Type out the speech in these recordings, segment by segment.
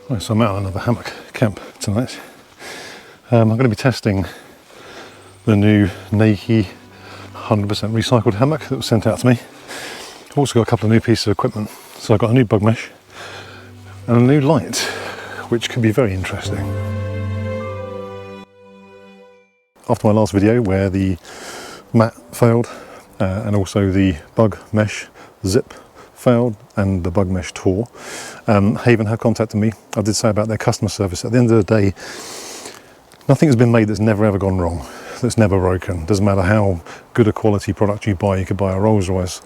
Right, so I'm out on another hammock camp tonight. I'm going to be testing the new Nitecore 100% recycled hammock that was sent out to me. I've also got a couple of new pieces of equipment. So I've got a new bug mesh and a new light, which could be very interesting. After my last video where the mat failed and also the bug mesh zip failed and the bug mesh tore, Haven have contacted me. I did say about their customer service. At the end of the day, nothing has been made that's never ever gone wrong, that's never broken. Doesn't matter how good a quality product you buy. You could buy a Rolls Royce,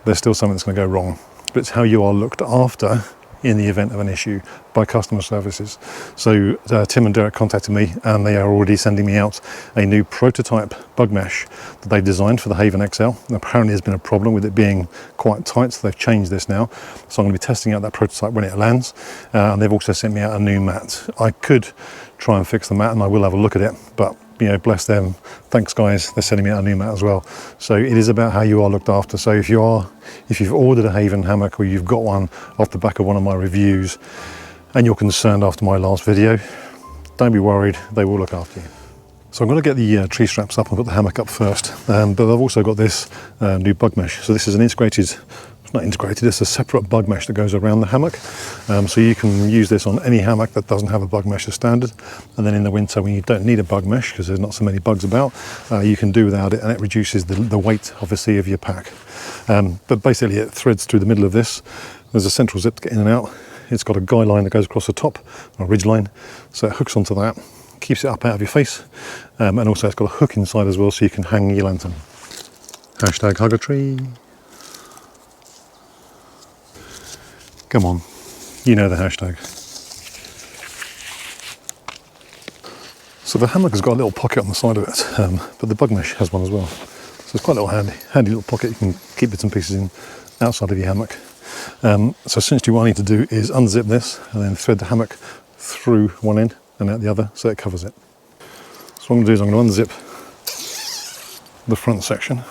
there's still something that's going to go wrong. But it's how you are looked after in the event of an issue by customer services. So Tim and Derek contacted me and they are already sending me out a new prototype bug mesh that they designed for the Haven XL. And apparently there's been a problem with it being quite tight, so they've changed this now. So I'm going to be testing out that prototype when it lands. And they've also sent me out a new mat. I could try and fix the mat and I will have a look at it, but you know, bless them, thanks guys, they're sending me out a new mat as well. So it is about how you are looked after. So if you've ordered a Haven hammock or you've got one off the back of one of my reviews and you're concerned after my last video, don't be worried, they will look after you. So I'm going to get the tree straps up. I've got the hammock up first, but I've also got this new bug mesh. So this is an integrated, it's not integrated, it's a separate bug mesh that goes around the hammock. So you can use this on any hammock that doesn't have a bug mesh as standard. And then in the winter when you don't need a bug mesh because there's not so many bugs about, you can do without it, and it reduces the weight obviously of your pack. But basically it threads through the middle of this. There's a central zip to get in and out. It's got a guy line that goes across the top, or a ridge line, so it hooks onto that, keeps it up out of your face, and also it's got a hook inside as well so you can hang your lantern. Hashtag hug a tree. Come on, you know the hashtag. So the hammock has got a little pocket on the side of it, but the bug mesh has one as well. So it's quite a little handy little pocket. You can keep bits and pieces in outside of your hammock. So essentially what I need to do is unzip this and then thread the hammock through one end and out the other so it covers it. So what I'm going to do is I'm going to unzip the front section.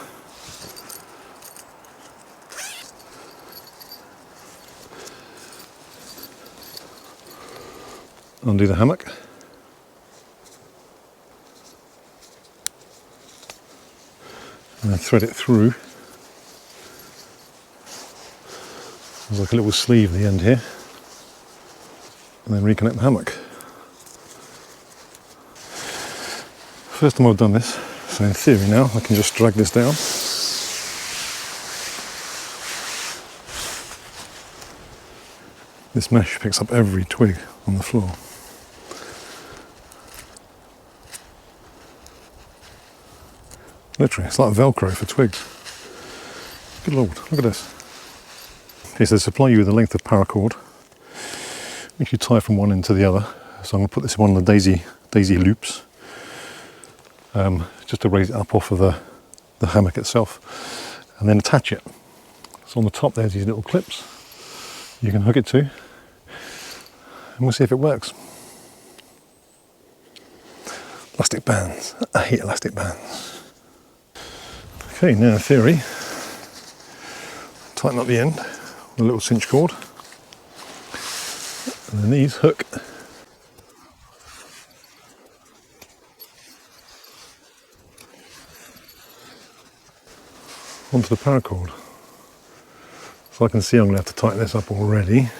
Undo the hammock. And then thread it through. There's like a little sleeve at the end here. And then reconnect the hammock. First time I've done this, so in theory now I can just drag this down. This mesh picks up every twig on the floor. Literally, it's like Velcro for twigs. Good lord, look at this. Okay, so they supply you with a length of paracord, which you tie from one end to the other. So I'm going to put this in one of the daisy loops, just to raise it up off of the hammock itself, and then attach it. So on the top there's these little clips you can hook it to, and we'll see if it works. Elastic bands, I hate elastic bands. Okay, now in theory, tighten up the end with a little cinch cord, and then these hook onto the paracord. So I can see I'm going to have to tighten this up already,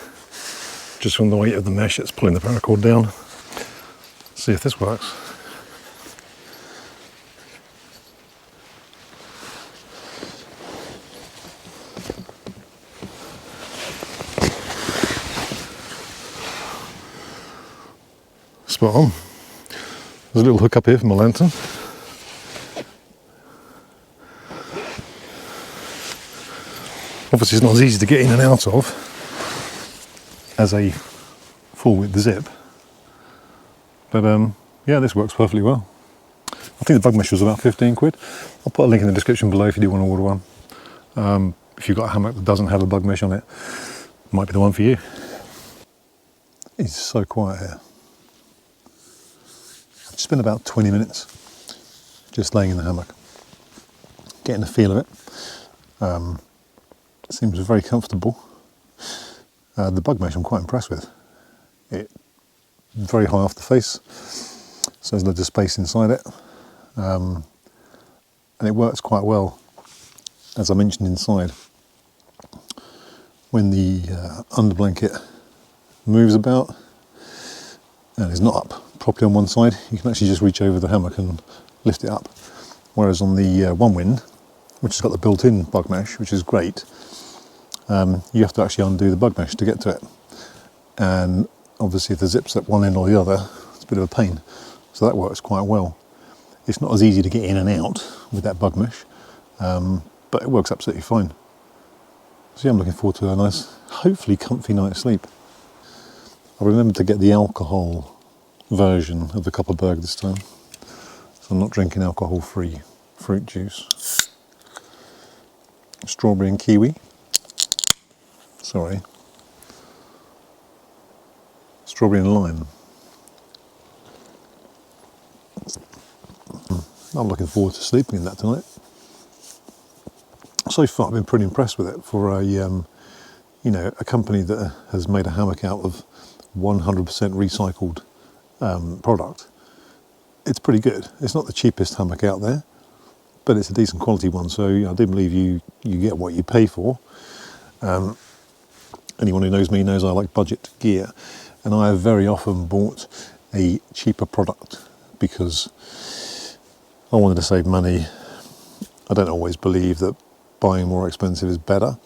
just from the weight of the mesh that's pulling the paracord down. See if this works. Spot on. There's a little hook up here for my lantern. Obviously it's not as easy to get in and out of as a full width zip, but yeah, this works perfectly well. I think the bug mesh was about 15 quid. I'll put a link in the description below if you do want to order one. If you've got a hammock that doesn't have a bug mesh on it, it might be the one for you. It's so quiet here. I've spent about 20 minutes just laying in the hammock, getting the feel of it. It seems very comfortable. The bug mesh I'm quite impressed with. It's very high off the face, so there's loads of space inside it, and it works quite well. As I mentioned inside, when the under blanket moves about and is not up properly on one side, you can actually just reach over the hammock and lift it up. Whereas on the one wind, which has got the built-in bug mesh, which is great, you have to actually undo the bug mesh to get to it. And obviously if the zip's at one end or the other, it's a bit of a pain. So that works quite well. It's not as easy to get in and out with that bug mesh, but it works absolutely fine. So yeah, I'm looking forward to a nice, hopefully comfy night's sleep. I remembered to get the alcohol version of the Copperberg this time, so I'm not drinking alcohol-free fruit juice. Strawberry and kiwi. Sorry. Strawberry and lime. I'm looking forward to sleeping in that tonight. So far, I've been pretty impressed with it for a, you know, a company that has made a hammock out of 100% recycled product. It's pretty good. It's not the cheapest hammock out there, but it's a decent quality one. So I do believe you get what you pay for. Anyone who knows me knows I like budget gear, and I have very often bought a cheaper product because I wanted to save money. I don't always believe that buying more expensive is better,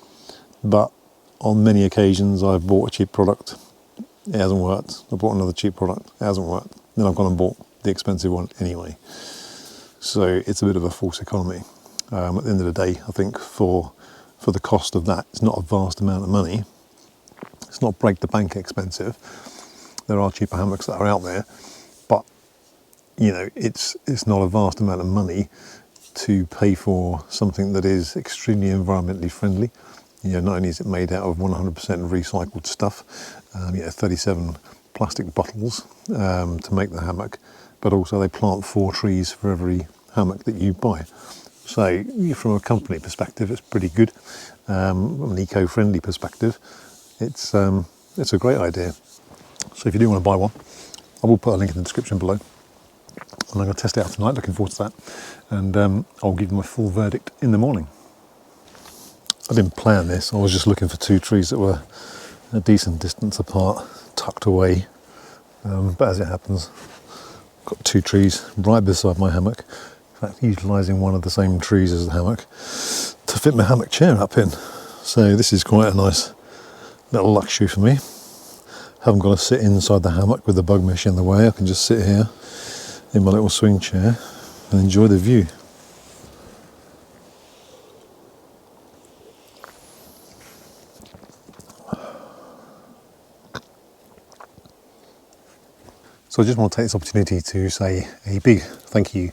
but on many occasions I've bought a cheap product, it hasn't worked. I bought another cheap product, it hasn't worked. Then I've gone and bought the expensive one anyway. So it's a bit of a false economy. At the end of the day, I think for the cost of that, it's not a vast amount of money. It's not break the bank expensive. There are cheaper hammocks that are out there, but you know, it's not a vast amount of money to pay for something that is extremely environmentally friendly. You know, not only is it made out of 100% recycled stuff, you know, 37 plastic bottles to make the hammock, but also they plant 4 trees for every hammock that you buy. So from a company perspective, it's pretty good. From an eco-friendly perspective, it's a great idea. So if you do want to buy one, I will put a link in the description below. And I'm going to test it out tonight, looking forward to that. And I'll give you my full verdict in the morning. I didn't plan this, I was just looking for 2 trees that were a decent distance apart, tucked away. But as it happens, I've got 2 trees right beside my hammock. In fact, utilising one of the same trees as the hammock to fit my hammock chair up in. So this is quite a nice little luxury for me. Haven't got to sit inside the hammock with the bug mesh in the way. I can just sit here in my little swing chair and enjoy the view. So I just want to take this opportunity to say a big thank you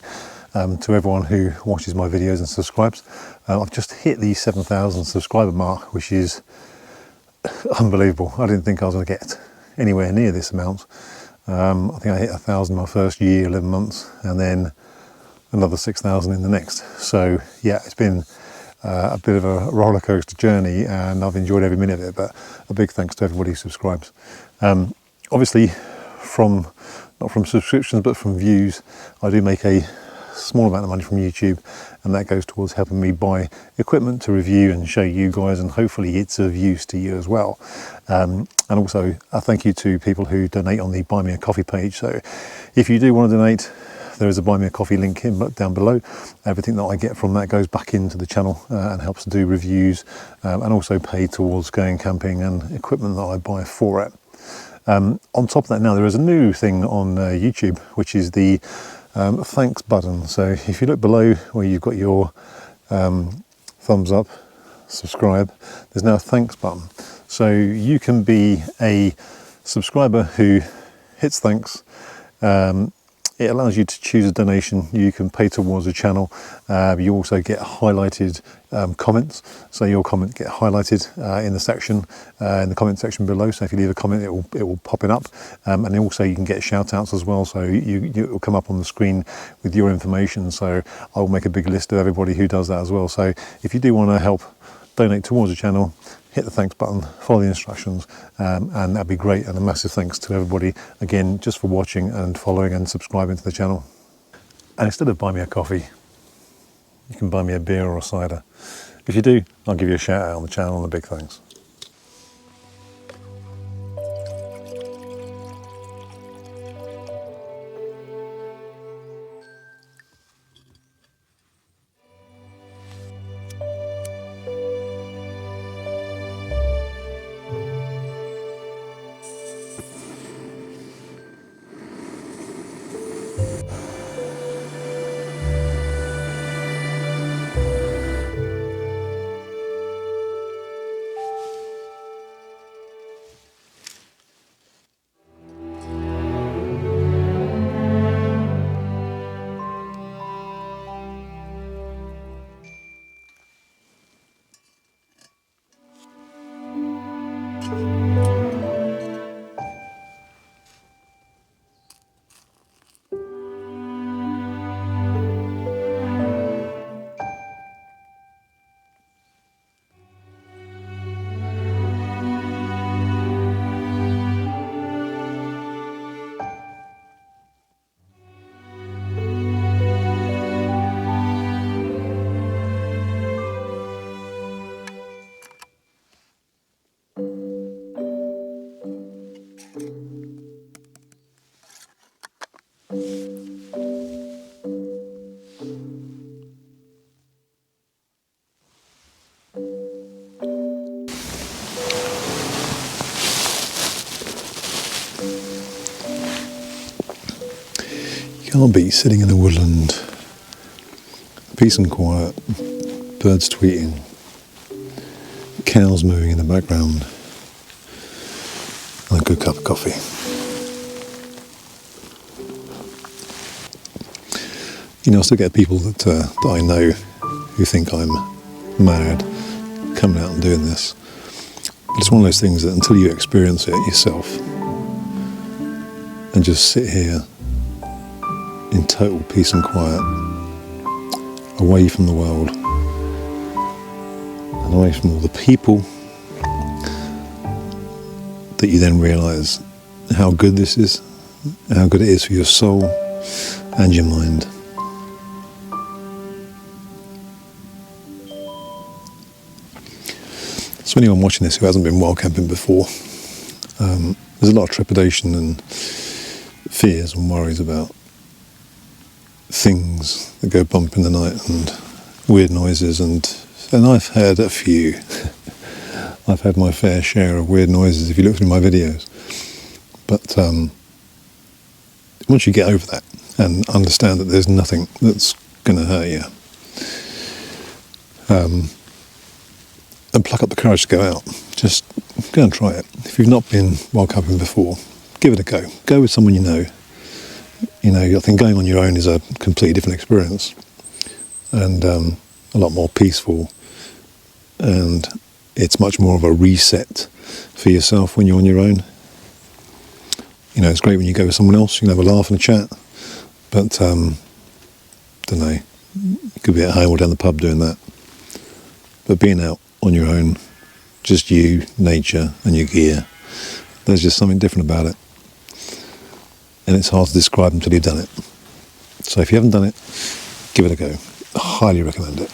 to everyone who watches my videos and subscribes. I've just hit the 7,000 subscriber mark, which is unbelievable. I didn't think I was going to get anywhere near this amount. I think I hit 1,000 my first year, 11 months, and then another 6,000 in the next. So yeah, it's been a bit of a roller coaster journey, and I've enjoyed every minute of it. But a big thanks to everybody who subscribes. Obviously, not from subscriptions but from views, I do make a small amount of money from YouTube, and that goes towards helping me buy equipment to review and show you guys, and hopefully it's of use to you as well. And also a thank you to people who donate on the Buy Me a Coffee page. So if you do want to donate, there is a Buy Me a Coffee link down below. Everything that I get from that goes back into the channel and helps to do reviews, and also pay towards going camping and equipment that I buy for it. On top of that, now there is a new thing on YouTube, which is the thanks button. So if you look below where you've got your thumbs up, subscribe, there's now a thanks button. So you can be a subscriber who hits thanks. It allows you to choose a donation. You can pay towards a channel. You also get highlighted comments. So your comment get highlighted in the section, in the comment section below. So if you leave a comment, it will pop it up. And also you can get shout outs as well. So it will come up on the screen with your information. So I'll make a big list of everybody who does that as well. So if you do want to help donate towards the channel, hit the thanks button, follow the instructions, and that'd be great. And a massive thanks to everybody again just for watching and following and subscribing to the channel. And instead of buy me a coffee, you can buy me a beer or a cider. If you do, I'll give you a shout out on the channel and a big thanks. Can't beat sitting in the woodland, peace and quiet, birds tweeting, cows moving in the background, and a good cup of coffee. You know, I still get people that I know who think I'm mad coming out and doing this. But it's one of those things that until you experience it yourself and just sit here in total peace and quiet, away from the world and away from all the people, that you then realise how good this is, how good it is for your soul and your mind. So anyone watching this who hasn't been wild camping before, there's a lot of trepidation and fears and worries about things that go bump in the night and weird noises, and I've had a few. I've had my fair share of weird noises if you look through my videos. But once you get over that and understand that there's nothing that's going to hurt you, and pluck up the courage to go out, just go and try it. If you've not been wild camping before, give it a go. Go with someone you know. You know, I think going on your own is a completely different experience and a lot more peaceful, and it's much more of a reset for yourself when you're on your own. You know, it's great when you go with someone else, you can have a laugh and a chat, but don't know, you could be at home or down the pub doing that. But being out on your own, just you, nature and your gear, there's just something different about it. And it's hard to describe until you've done it. So if you haven't done it, give it a go. I highly recommend it.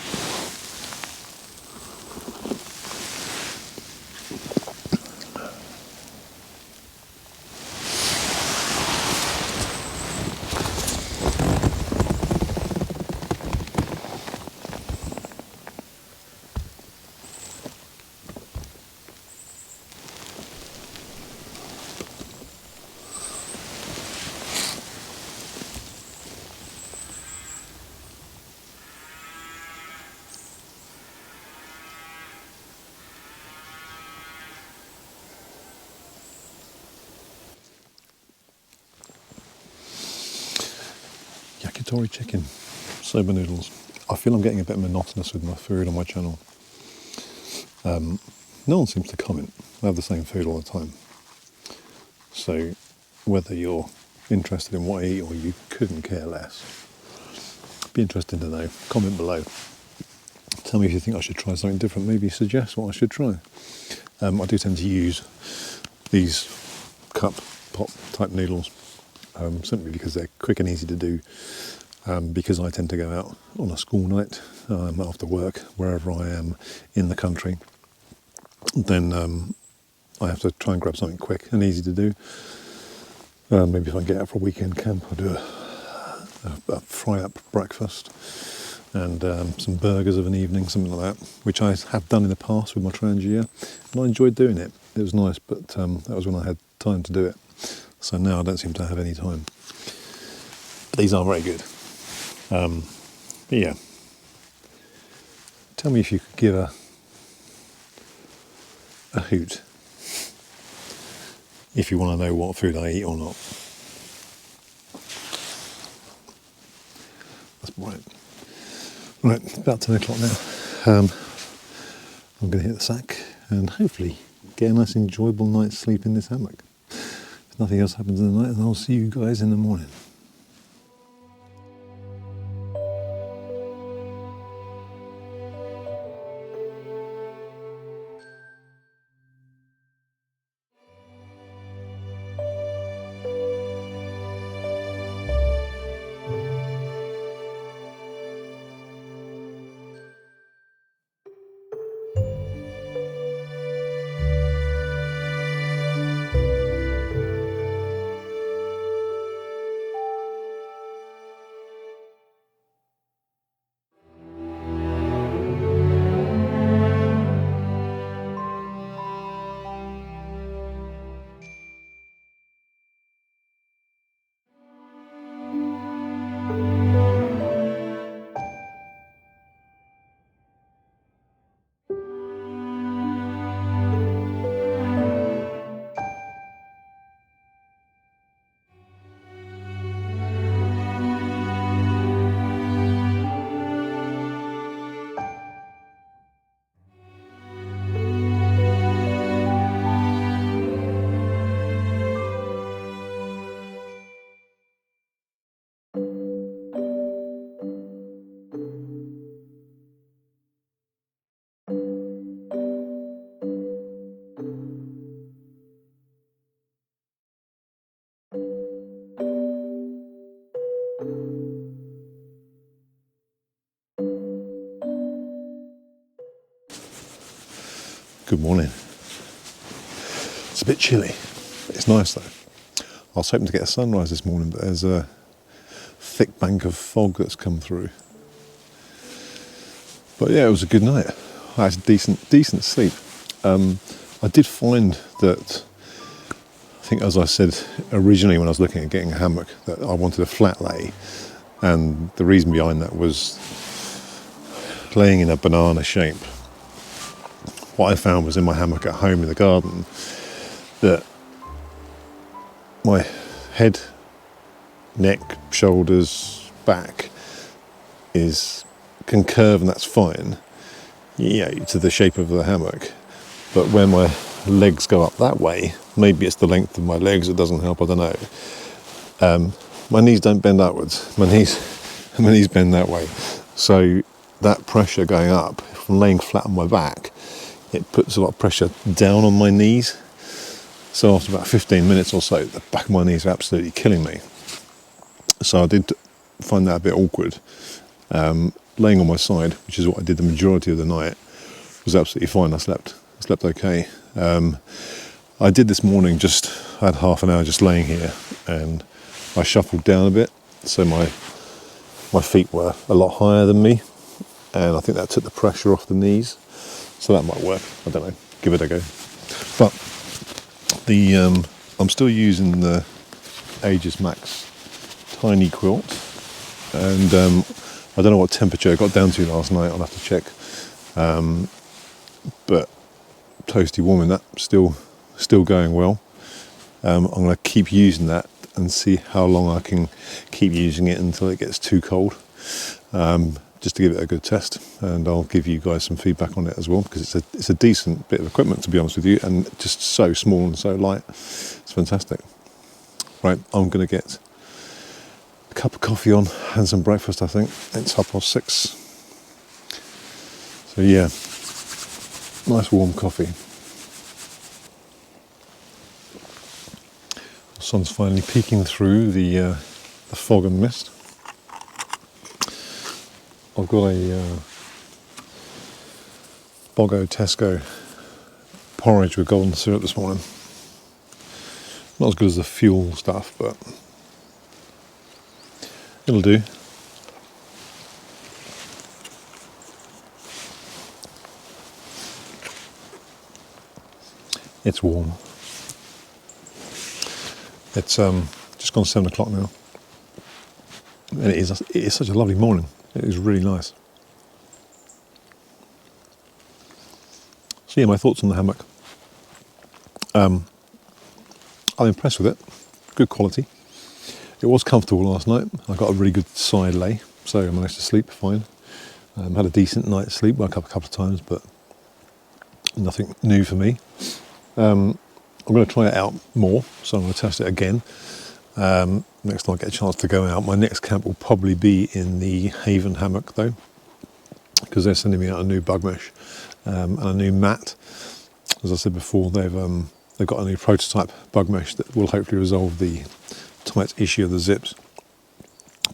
Yakitori chicken, soba noodles. I feel I'm getting a bit monotonous with my food on my channel. No one seems to comment. I have the same food all the time. So whether you're interested in what I eat or you couldn't care less, be interested to know. Comment below. Tell me if you think I should try something different. Maybe suggest what I should try. I do tend to use these cup pop type needles simply because they're quick and easy to do. Because I tend to go out on a school night after work, wherever I am in the country, then I have to try and grab something quick and easy to do. Maybe if I get out for a weekend camp, I'll do a fry-up breakfast and some burgers of an evening, something like that, which I have done in the past with my Trangia, and I enjoyed doing it. It was nice, but that was when I had time to do it. So now I don't seem to have any time. But these are very good. Yeah. Tell me if you could give a hoot if you want to know what food I eat or not. That's right. Right, it's about 10 o'clock now. I'm going to hit the sack and hopefully get a nice enjoyable night's sleep in this hammock. If nothing else happens in the night, then I'll see you guys in the morning. Good morning. It's a bit chilly. It's nice though. I was hoping to get a sunrise this morning, but there's a thick bank of fog that's come through. But yeah, it was a good night. I had a decent sleep. I did find that, I think as I said originally when I was looking at getting a hammock, that I wanted a flat lay, and the reason behind that was laying in a banana shape. What I found was in my hammock at home in the garden that my head, neck, shoulders, back can curve, and that's fine, yeah, to the shape of the hammock. But when my legs go up that way, maybe it's the length of my legs that doesn't help, I don't know. My knees don't bend upwards. My knees bend that way. So that pressure going up, if I'm laying flat on my back, it puts a lot of pressure down on my knees. So after about 15 minutes or so, the back of my knees are absolutely killing me. So I did find that a bit awkward. Laying on my side, which is what I did the majority of the night, was absolutely fine. I slept okay. I did this morning, I had half an hour just laying here, and I shuffled down a bit, so my feet were a lot higher than me, and I think that took the pressure off the knees. So that might work. I don't know. Give it a go. But I'm still using the Aegis Max tiny quilt, and I don't know what temperature it got down to last night. I'll have to check. But toasty warming, that's still going well. I'm going to keep using that and see how long I can keep using it until it gets too cold. Just to give it a good test, and I'll give you guys some feedback on it as well, because it's a decent bit of equipment, to be honest with you, and just so small and so light. It's fantastic. Right, I'm going to get a cup of coffee on and some breakfast. I think it's 6:30. So yeah, nice warm coffee. The sun's finally peeking through the fog and mist. I've got a Bogo Tesco porridge with golden syrup this morning. Not as good as the fuel stuff, but it'll do. It's warm. It's just gone 7 o'clock now, and it is such a lovely morning. It is really nice. So yeah, my thoughts on the hammock. I'm impressed with it. Good quality. It was comfortable last night. I got a really good side lay, so I managed to sleep fine. Had a decent night's sleep. Woke up a couple of times, but nothing new for me. I'm going to try it out more, so I'm going to test it again. Next time I get a chance to go out. My next camp will probably be in the Haven hammock though, because they're sending me out a new bug mesh and a new mat. As I said before, they've got a new prototype bug mesh that will hopefully resolve the tight issue of the zips.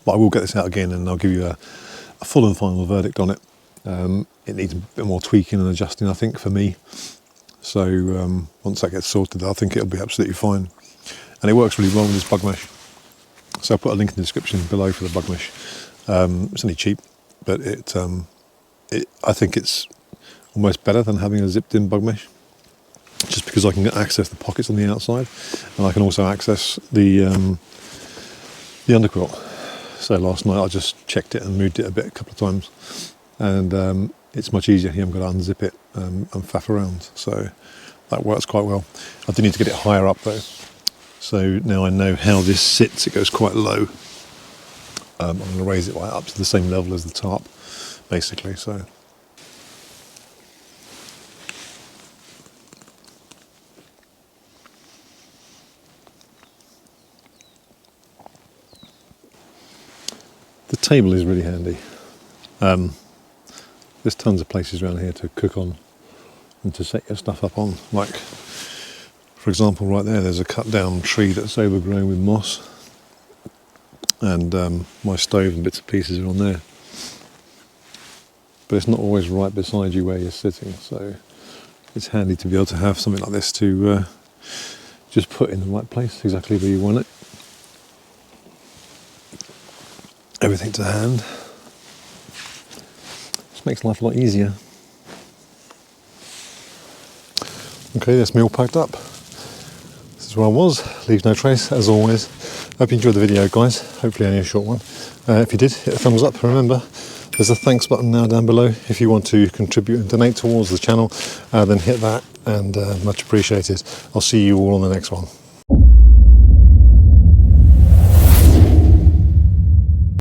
But I will get this out again and I'll give you a full and final verdict on it. It needs a bit more tweaking and adjusting, I think, for me. So once that gets sorted, I think it'll be absolutely fine. And it works really well with this bug mesh. So I'll put a link in the description below for the bug mesh. It's only cheap, but I think it's almost better than having a zipped in bug mesh, just because I can access the pockets on the outside, and I can also access the underquilt. So last night I just checked it and moved it a couple of times, and it's much easier. Here I'm going to unzip it and faff around, so that works quite well. I do need to get it higher up though, so now I know how this sits. It goes quite low. I'm going to raise it right up to the same level as the tarp, basically. So the table is really handy. There's tons of places around here to cook on and to set your stuff up on. Like, for example, right there's a cut down tree that's overgrown with moss, and my stove and bits and pieces are on there. But it's not always right beside you where you're sitting, so it's handy to be able to have something like this to just put in the right place, exactly where you want it. Everything to hand. Just makes life a lot easier. Okay, that's me all packed up. This is where I was. Leaves no trace, as always. Hope you enjoyed the video, guys. Hopefully only a short one. If you did, hit a thumbs up. Remember, there's a thanks button now down below. If you want to contribute and donate towards the channel, then hit that, and much appreciated. I'll see you all on the next one.